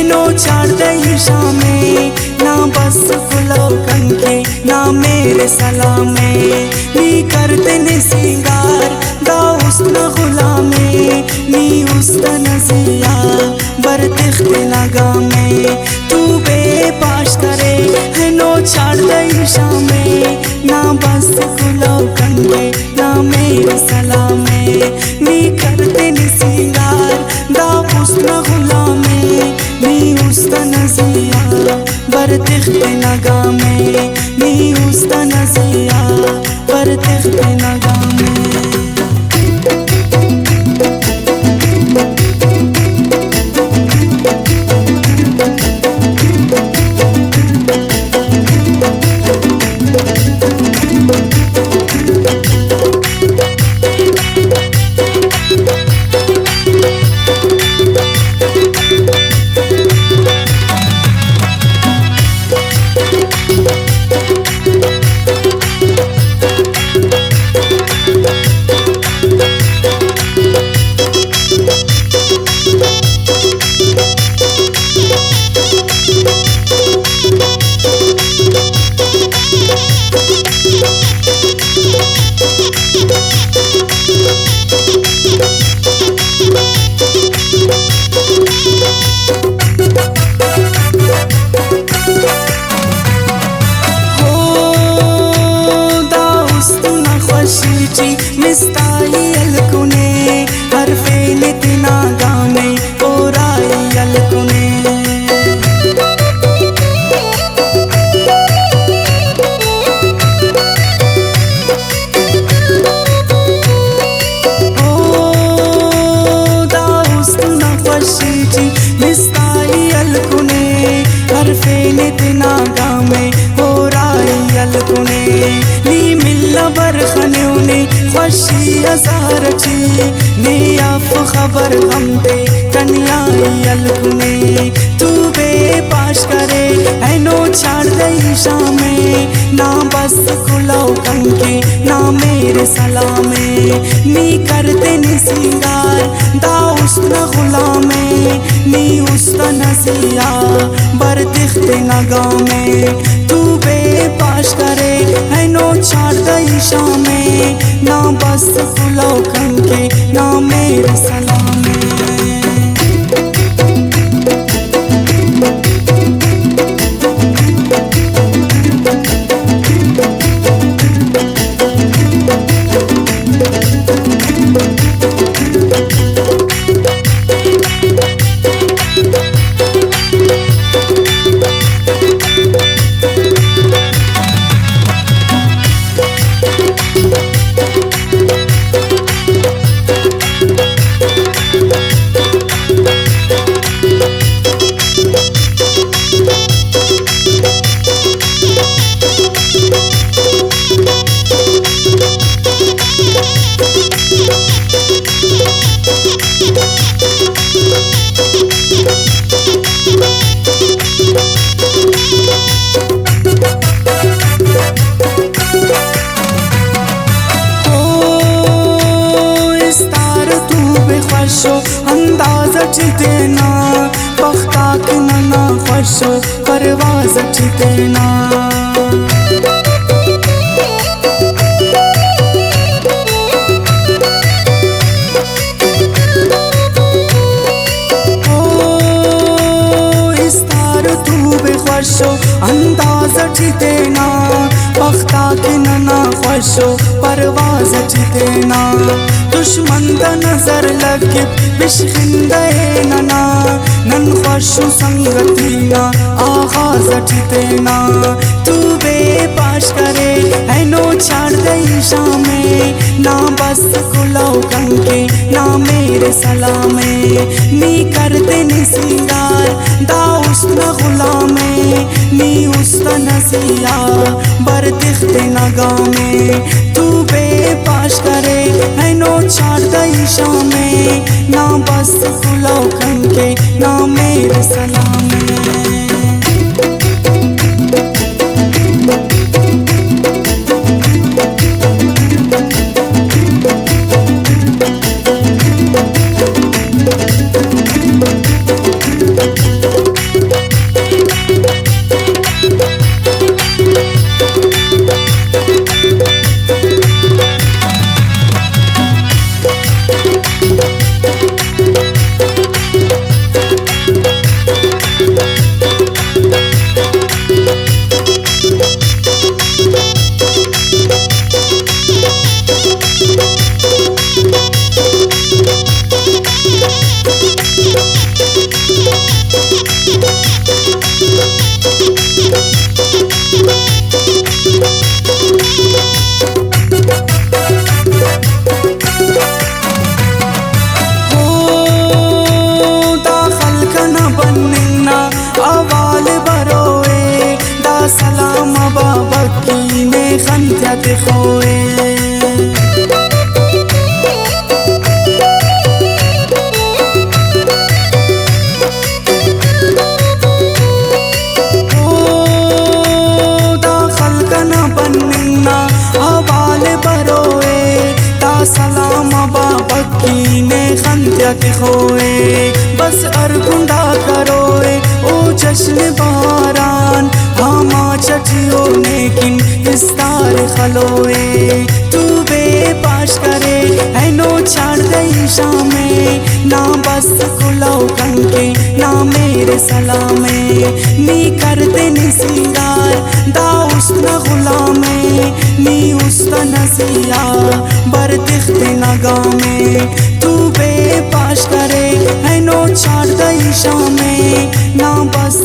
No छाड़ दई शामे ना बस कुलो कंके ना मेरे सलामे नी करते ने सिंगार दा उस्न गुलामे नी उस्ता नजिया बरतिख्त लगा में तू बेपाश करे है नो छाड़ दई शामे ना बस कुलो कंके ना मेरे सलामे नी करते ने सिंगार दा उस्न गुलामे नी उस्ता नजिया बरतिख्त लगा में नी उस्ता नजिया बरतिख्त लगा में मिस्ताई अलकुने हर फेल तिना गाने ओराई अलकुने ओ दाउस्ना फशीची मिस्ताई अलकुने हर फेल तिना गाने ओराई अलकुने नी मिलना बरखने उन्हें खुशी अज़ार ची ने आप खबर हम दे कन्याई अलगुने तू बेपाश करे है नो छाड़ दई शामे ना बस कुलाओ कंके ना मेरे सलामे नी करते ने सिंगार दा उस्ना गुलामे नी उस्ता नसिया बरतिख्त नगा में तू बेपाश करे है नो छाड़ दई शामे ना बस कुलो कंके ना मेरे सलामे खुशो अंदाज देना पख्ता के नना खुशो परवाज देना ओ इस तार तू बेख्शो अंदाज देना पख्ता के नना खुशो परवाज देना दुश्मन दा नजर लगे बिशखिंदे नना नन खुशु संगतीना आगाज देना तू बेपाश करे है नो छाड़ दई शामे ना बस कुलाओ कंके ना मेरे सलामे नी करते ने सिंगार दा उस्ना गुलामे नी उस्ता नसिया बरतिख्त नगा में तू बेपाश करे है नो छाड़ दई शामे ना बस कुलाओ कंके ना मेरे सलामे बक्की ने खंजत खोए। सलाम बाबक्की ने खंजत खोए, बस अरगुंडा करोए ओ जश्न बारान हामा चटियो ने किन इस्तार खलोए। तू बेपाश करे है नो छाड़ गई शामे, ना बस कुलाओ कंके ना मेरे सलामे, नी करते नी सिंगार दा उसना गुलामे, नी उसका नसिया बर दिखते नगामे। तू बेपाश करे है नो छाड़ गई शामे, ना बस